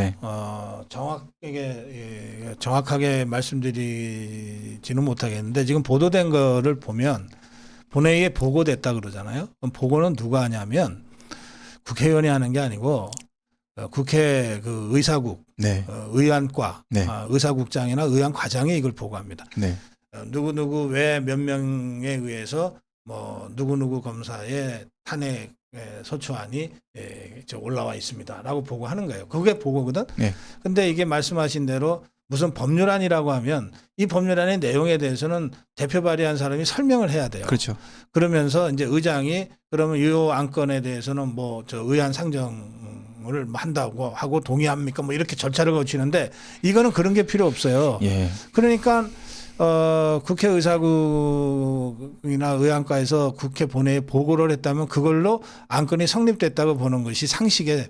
정확하게 말씀드리지는 못하겠는데 지금 보도된 거를 보면 본회의에 보고됐다 그러잖아요. 그럼 보고는 누가 하냐면 국회의원이 하는 게 아니고 국회 그 의사국, 의안과, 의사국장이나 의안과장이 이걸 보고합니다. 누구누구 왜 몇 명에 의해서 뭐 누구누구 검사의 탄핵 소추안이 올라와 있습니다라고 보고하는 거예요. 그게 보고거든. 근데 이게 말씀하신 대로 무슨 법률안이라고 하면 이 법률안의 내용에 대해서는 대표 발의한 사람이 설명을 해야 돼요. 그렇죠. 그러면서 이제 의장이 그러면 이 안건에 대해서는 뭐 저 의안 상정 을 한다고 하고 동의합니까? 뭐 이렇게 절차를 거치는데 이거는 그런 게 필요 없어요. 그러니까 국회 의사국이나 의안과에서 국회 본회의에 보고를 했다면 그걸로 안건이 성립됐다고 보는 것이 상식에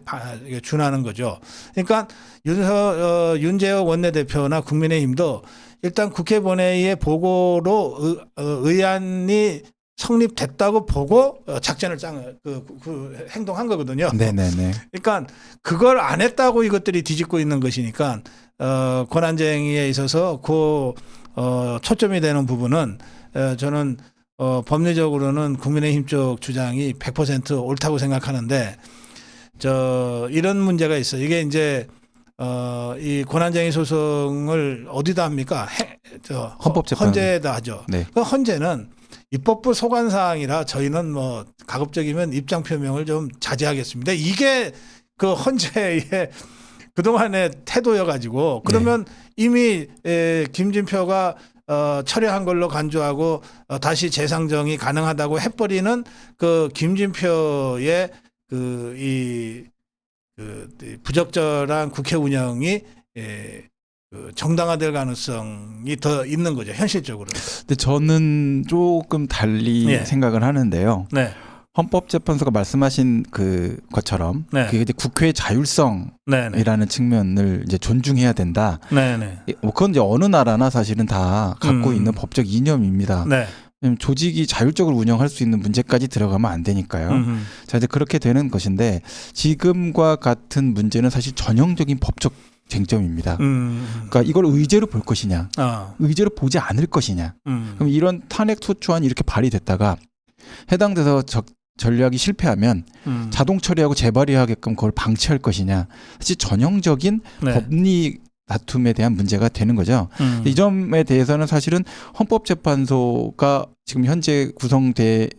준하는 거죠. 그러니까 윤재혁 원내대표나 국민의힘도 일단 국회 본회의의 보고로 의안이 성립됐다고 보고 작전을 그 행동한 거거든요. 그러니까 그걸 안 했다고 이것들이 뒤집고 있는 것이니까 권한쟁의에 있어서 그 초점이 되는 부분은 저는 법리적으로는 국민의힘 쪽 주장이 100% 옳다고 생각하는데 이런 문제가 있어요. 이게 이제 이 권한쟁의 소송을 어디다 합니까? 헌법재판 헌재에다 하죠. 네. 그 헌재는 입법부 소관 사항이라 저희는 뭐 가급적이면 입장 표명을 좀 자제하겠습니다. 이게 그 헌재의 그동안의 태도여가지고 그러면 이미 김진표가 철회한 걸로 간주하고 다시 재상정이 가능하다고 해버리는 그 김진표의 그 부적절한 국회 운영이 정당화될 가능성이 더 있는 거죠, 현실적으로. 근데 저는 조금 달리 생각을 하는데요. 네. 헌법재판소가 말씀하신 것처럼 그게 이제 국회의 자율성이라는 측면을 이제 존중해야 된다. 그건 이제 어느 나라나 사실은 다 갖고 있는 법적 이념입니다. 조직이 자율적으로 운영할 수 있는 문제까지 들어가면 안 되니까요. 자, 이제 그렇게 되는 것인데 지금과 같은 문제는 사실 전형적인 법적 쟁점입니다. 그러니까 이걸 의제로 볼 것이냐, 의제로 보지 않을 것이냐. 그럼 이런 탄핵 소추안이 이렇게 발의됐다가 해당돼서 전략이 실패하면 자동 처리하고 재발의하게끔 그걸 방치할 것이냐. 사실 전형적인 법리 다툼에 대한 문제가 되는 거죠. 이 점에 대해서는 사실은 헌법재판소가 지금 현재 구성되어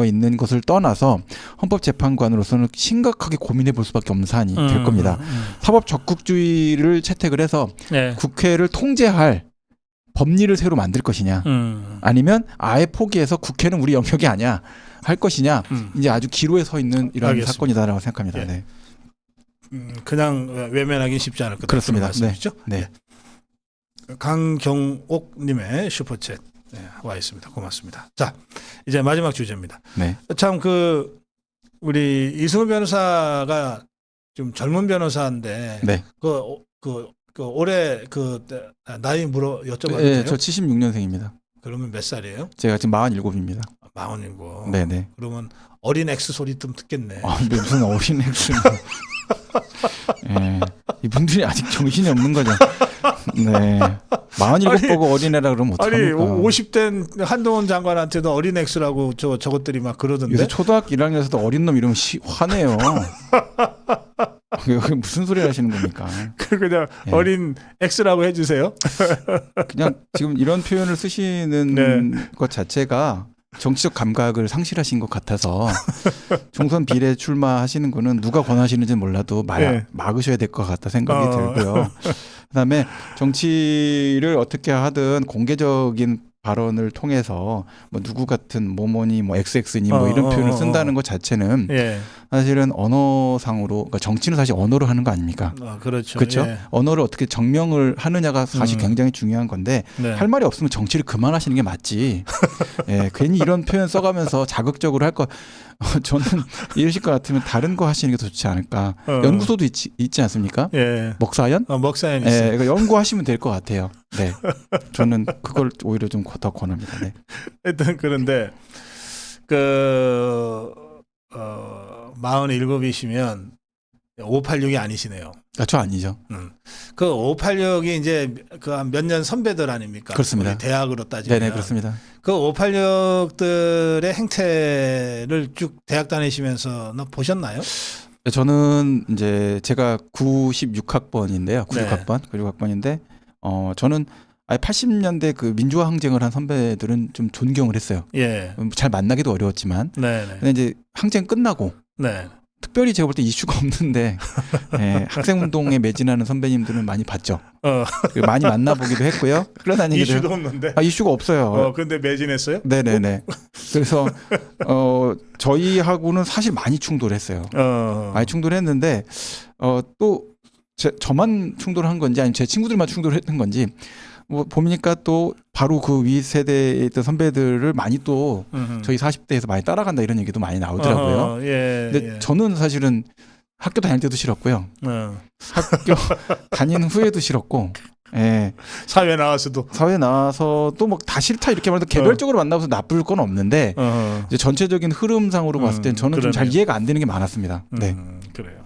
있는 것을 떠나서 헌법재판관으로서는 심각하게 고민해 볼 수밖에 없는 사안이 될 겁니다. 사법 적극주의를 채택을 해서 국회를 통제할 법리를 새로 만들 것이냐, 아니면 아예 포기해서 국회는 우리 영역이 아니야 할 것이냐, 이제 아주 기로에 서 있는 이런 알겠습니다. 사건이다라고 생각합니다. 예. 네. 그냥 외면하기 쉽지 않을 것 그렇습니다. 같은 말씀이죠. 네. 강경옥님의 슈퍼챗 와 있습니다. 고맙습니다. 자, 이제 마지막 주제입니다. 네. 참 우리 이승우 변호사가 좀 젊은 변호사인데 올해 나이 여쭤봐도 돼요? 저 76년생입니다. 그러면 몇 살이에요? 제가 지금 47입니다. 47. 네네. 그러면 어린 X 소리 좀 듣겠네. 무슨 어린 X. 네. 이분들이 아직 정신이 없는 거죠. 네. 47 보고 어린애라 그러면 어떡합니까? 아니 50된 한동훈 장관한테도 어린 X라고 저것들이 막 그러던데. 요새 초등학교 1학년에서도 어린 놈 이러면 화내요. 그게 무슨 소리 하시는 겁니까? 그냥 어린 X라고 해주세요. 그냥 지금 이런 표현을 쓰시는 것 자체가 정치적 감각을 상실하신 것 같아서 총선 비례 출마하시는 거는 누가 권하시는지 몰라도 막으셔야 될 것 같다 생각이 들고요. 그다음에 정치를 어떻게 하든 공개적인 발언을 통해서 뭐 누구 같은 뭐뭐니 뭐 XX니 뭐 이런 표현을 쓴다는 것 자체는 사실은 언어상으로, 그러니까 정치는 사실 언어로 하는 거 아닙니까? 그렇죠. 그렇죠. 언어를 어떻게 정명을 하느냐가 사실 굉장히 중요한 건데 할 말이 없으면 정치를 그만하시는 게 맞지. 괜히 이런 표현 써가면서 자극적으로 할 거. 저는 이러실 것 같으면 다른 거 하시는 게 더 좋지 않을까. 연구소도 있지 않습니까? 먹사연? 먹사연 있어요. 그러니까 연구하시면 될 것 같아요. 네, 저는 그걸 오히려 좀 더 권합니다. 네. 일단 그런데 47이시면 586이 아니시네요. 저 아니죠. 그 586이 이제 몇 년 선배들 아닙니까? 그렇습니다. 대학으로 따지면. 네네, 그렇습니다. 그 586들의 행태를 쭉 대학 다니시면서 보셨나요? 저는 이제 제가 96학번인데요. 96학번인데 저는 아예 80년대 그 민주화 항쟁을 한 선배들은 좀 존경을 했어요. 잘 만나기도 어려웠지만. 근데 이제 항쟁 끝나고 특별히 제가 볼 때 이슈가 없는데 학생운동에 매진하는 선배님들은 많이 봤죠. 많이 만나보기도 했고요. 끌어다니기도 이슈도 없는데? 이슈가 없어요. 근데 매진했어요? 네네네. 그래서 저희하고는 사실 많이 충돌했어요. 많이 충돌했는데 또 저만 충돌한 건지 아니면 제 친구들만 충돌했던 건지 뭐 보니까 또 바로 그 위 세대의 선배들을 많이 또 저희 40대에서 많이 따라간다 이런 얘기도 많이 나오더라고요. 근데 저는 사실은 학교 다닐 때도 싫었고요. 학교 다니는 후에도 싫었고. 사회 나와서도 뭐 다 싫다 이렇게 말해도 개별적으로 만나서 나쁠 건 없는데 이제 전체적인 흐름상으로 봤을 땐 저는 좀 잘 이해가 안 되는 게 많았습니다. 네. 그래요.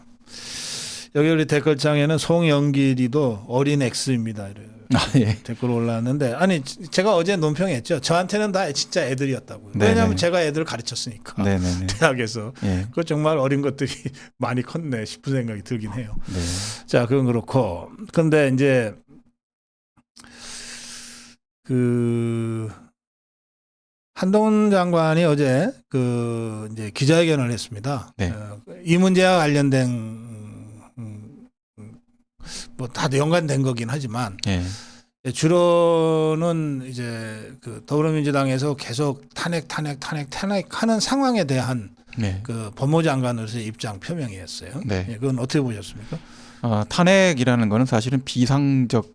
여기 우리 댓글창에는 송영길이도 어린 X입니다. 이래요. 예. 댓글 올라왔는데 아니 제가 어제 논평했죠. 저한테는 다 진짜 애들이었다고요. 네네. 왜냐하면 제가 애들을 가르쳤으니까 네네네. 대학에서 예. 그 정말 어린 것들이 많이 컸네 싶은 생각이 들긴 해요. 네. 자 그건 그렇고 근데 이제 그 한동훈 장관이 어제 그 이제 기자회견을 했습니다. 네. 이 문제와 관련된 뭐 다 연관된 거긴 하지만 예. 주로는 이제 그 더불어민주당에서 계속 탄핵하는 상황에 대한 네. 그 법무부 장관으로서의 입장 표명이었어요. 네. 예, 그건 어떻게 보셨습니까? 탄핵이라는 거는 사실은 비상적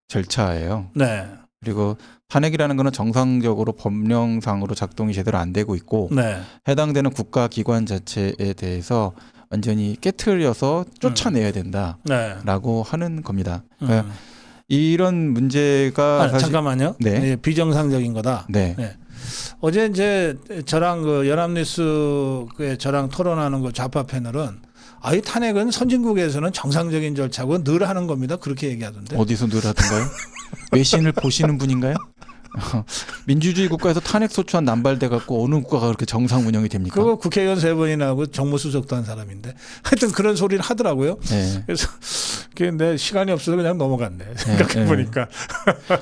절차예요. 네. 그리고 탄핵이라는 거는 정상적으로 법령상으로 작동이 제대로 안 되고 있고 네. 해당되는 국가기관 자체에 대해서 완전히 깨트려서 쫓아내야 된다라고 하는 겁니다. 그러니까 이런 문제가 사실 잠깐만요. 네. 네, 비정상적인 거다. 네. 네. 어제 이제 저랑 그 연합뉴스에 저랑 토론하는 그 좌파 패널은 이 탄핵은 선진국에서는 정상적인 절차고 늘 하는 겁니다. 그렇게 얘기하던데. 어디서 늘 하던가요? 외신을 보시는 분인가요? 민주주의 국가에서 탄핵 소추안 남발돼 갖고 어느 국가가 그렇게 정상 운영이 됩니까? 그거 국회의원 3번이나 하고 정무수석도 한 사람인데 하여튼 그런 소리를 하더라고요. 네. 그래서 근데 시간이 없어서 그냥 넘어갔네. 생각해 보니까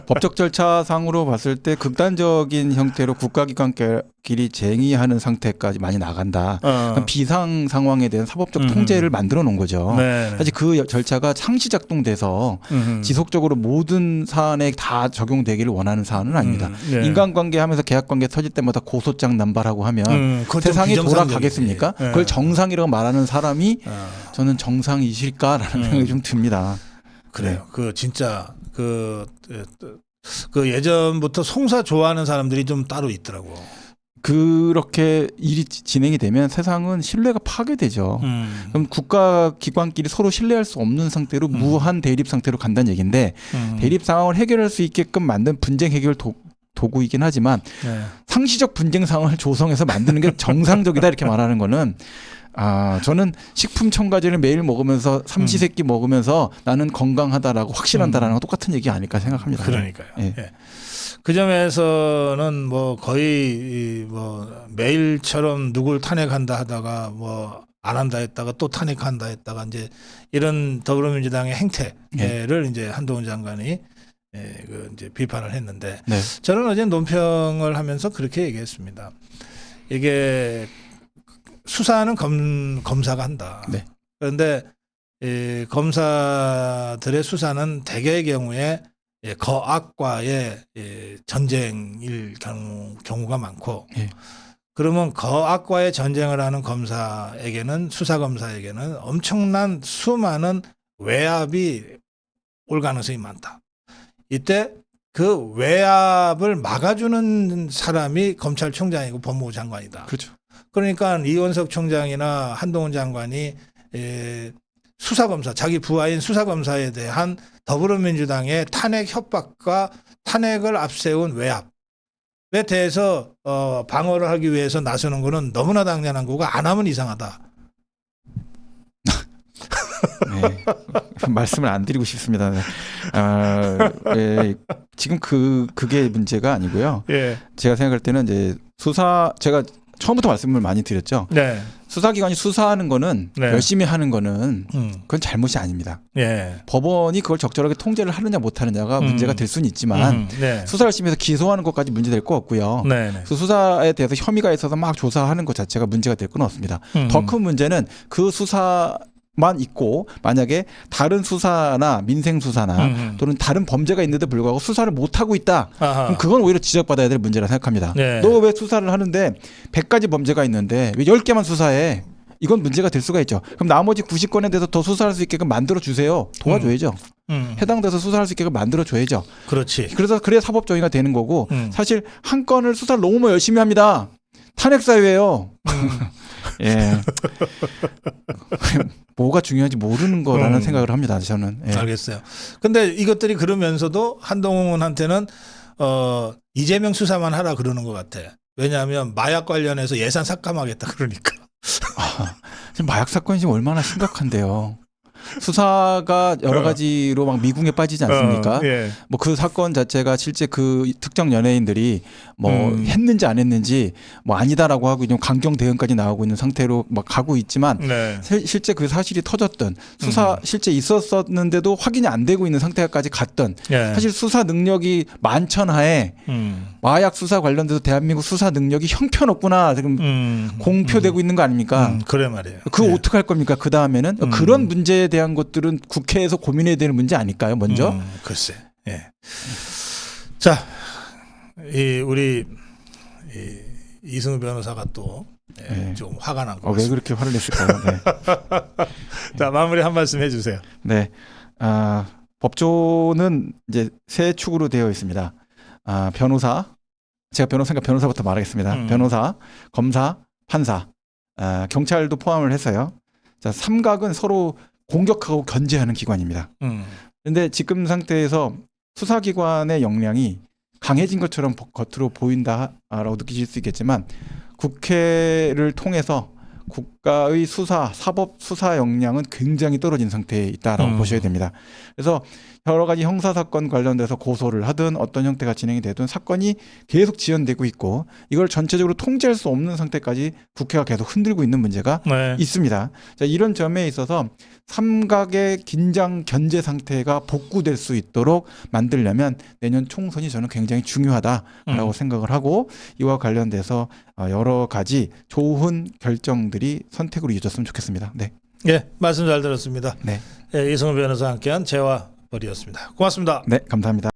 법적 절차상으로 봤을 때 극단적인 형태로 국가기관끼리 쟁의하는 상태까지 많이 나간다. 그러니까 비상 상황에 대한 사법적 통제를 만들어 놓은 거죠. 네. 사실 그 절차가 상시 작동돼서 지속적으로 모든 사안에 다 적용되기를 원하는 사안은 아닙니다. 네. 인간관계 하면서 계약관계 터질 때마다 고소장 남발하고 하면 세상이 돌아가겠습니까? 네. 그걸 정상이라고 말하는 사람이 저는 정상이실까라는 생각이 좀 듭니다. 그래요. 그 진짜 그 예전부터 송사 좋아하는 사람들이 좀 따로 있더라고. 그렇게 일이 진행이 되면 세상은 신뢰가 파괴되죠. 그럼 국가기관끼리 서로 신뢰할 수 없는 상태로 무한 대립 상태로 간다는 얘기인데 대립 상황을 해결할 수 있게끔 만든 분쟁 해결 도구이긴 하지만 네. 상시적 분쟁 상황을 조성해서 만드는 게 정상적이다 이렇게 말하는 거는 저는 식품 첨가제를 매일 먹으면서 삼시세끼 먹으면서 나는 건강하다라고 확신한다라는 거 똑같은 얘기 아닐까 생각합니다. 그러니까요. 예. 예. 그 점에서는 뭐 거의 뭐 매일처럼 누굴 탄핵한다 하다가 뭐 안 한다 했다가 또 탄핵한다 했다가 이제 이런 더불어민주당의 행태를 이제 한동훈 장관이 그 이제 비판을 했는데 네. 저는 어제 논평을 하면서 그렇게 얘기했습니다. 이게 수사는 검사가 한다. 네. 그런데 검사들의 수사는 대개의 경우에 거악과의 전쟁일 경우가 많고 예. 그러면 거악과의 전쟁을 하는 검사에게는 수사검사에게는 엄청난 수많은 외압이 올 가능성이 많다. 이때 그 외압을 막아주는 사람이 검찰총장이고 법무부 장관이다. 그렇죠. 그러니까 이원석 총장이나 한동훈 장관이 수사검사, 자기 부하인 수사검사에 대한 더불어민주당의 탄핵 협박과 탄핵을 앞세운 외압에 대해서 방어를 하기 위해서 나서는 거는 너무나 당연한 거고 안 하면 이상하다. 네. 말씀을 안 드리고 싶습니다. 지금 그게 문제가 아니고요. 예. 제가 생각할 때는 이제 제가 처음부터 말씀을 많이 드렸죠. 네. 수사기관이 수사하는 거는 네. 열심히 하는 거는 그건 잘못이 아닙니다. 예. 법원이 그걸 적절하게 통제를 하느냐 못하느냐가 문제가 될 수는 있지만 네. 수사 열심히 해서 기소하는 것까지 문제될 거 없고요. 네. 그래서 수사에 대해서 혐의가 있어서 막 조사하는 것 자체가 문제가 될 건 없습니다. 더 큰 문제는 그 수사만 있고 만약에 다른 수사나 민생 수사나 또는 다른 범죄가 있는데 불구하고 수사를 못 하고 있다. 그럼 그건 오히려 지적받아야 될 문제라 생각합니다. 네. 너 왜 수사를 하는데 100가지 범죄가 있는데 왜 10개만 수사해? 이건 문제가 될 수가 있죠. 그럼 나머지 90건에 대해서 더 수사할 수 있게끔 만들어 주세요. 도와줘야죠. 해당돼서 수사할 수 있게끔 만들어 줘야죠. 그렇지. 그래야 사법 정의가 되는 거고 사실 한 건을 수사를 너무 열심히 합니다. 탄핵 사유예요. 예. 뭐가 중요한지 모르는 거라는 생각을 합니다. 저는. 예. 알겠어요. 근데 이것들이 그러면서도 한동훈한테는 이재명 수사만 하라 그러는 것 같아. 왜냐하면 마약 관련해서 예산 삭감하겠다 그러니까. 지금 마약 사건이 지금 얼마나 심각한데요. 수사가 여러 가지로 막 미궁에 빠지지 않습니까? 예. 뭐 그 사건 자체가 실제 그 특정 연예인들이 뭐 했는지 안 했는지 뭐 아니다라고 하고 좀 강경 대응까지 나오고 있는 상태로 막 가고 있지만 네. 실제 그 사실이 터졌던 수사 실제 있었었는데도 확인이 안 되고 있는 상태까지 갔던 예. 사실 수사 능력이 만천하에 마약 수사 관련돼서 대한민국 수사 능력이 형편없구나 지금 공표되고 있는 거 아닙니까? 그래 말이에요. 그거 어떻게 할 겁니까? 그 다음에는 그런 문제에 대한 것들은 국회에서 고민해야 되는 문제 아닐까요? 먼저. 글쎄. 예. 자, 우리 이승우 변호사가 또 좀 화가 난 것 같습니다. 왜 그렇게 화를 냈을까요? 네. 자, 마무리 한 말씀 해주세요. 네. 법조는 이제 세 축으로 되어 있습니다. 변호사, 제가 변호사니까 변호사부터 말하겠습니다. 변호사, 검사, 판사, 경찰도 포함을 해서요. 자, 삼각은 서로 공격하고 견제하는 기관입니다. 그런데 지금 상태에서 수사기관의 역량이 강해진 것처럼 겉으로 보인다라고 느끼실 수 있겠지만 국회를 통해서 국가의 수사, 사법 수사 역량은 굉장히 떨어진 상태에 있다라고 보셔야 됩니다. 그래서 여러 가지 형사 사건 관련돼서 고소를 하든 어떤 형태가 진행이 되든 사건이 계속 지연되고 있고 이걸 전체적으로 통제할 수 없는 상태까지 국회가 계속 흔들고 있는 문제가 있습니다. 자, 이런 점에 있어서 삼각의 긴장 견제 상태가 복구될 수 있도록 만들려면 내년 총선이 저는 굉장히 중요하다라고 생각을 하고 이와 관련돼서 여러 가지 좋은 결정들이 선택으로 이어졌으면 좋겠습니다. 네. 예, 말씀 잘 들었습니다. 네. 예, 이승우 변호사와 함께한 재화 벌이었습니다. 고맙습니다. 네, 감사합니다.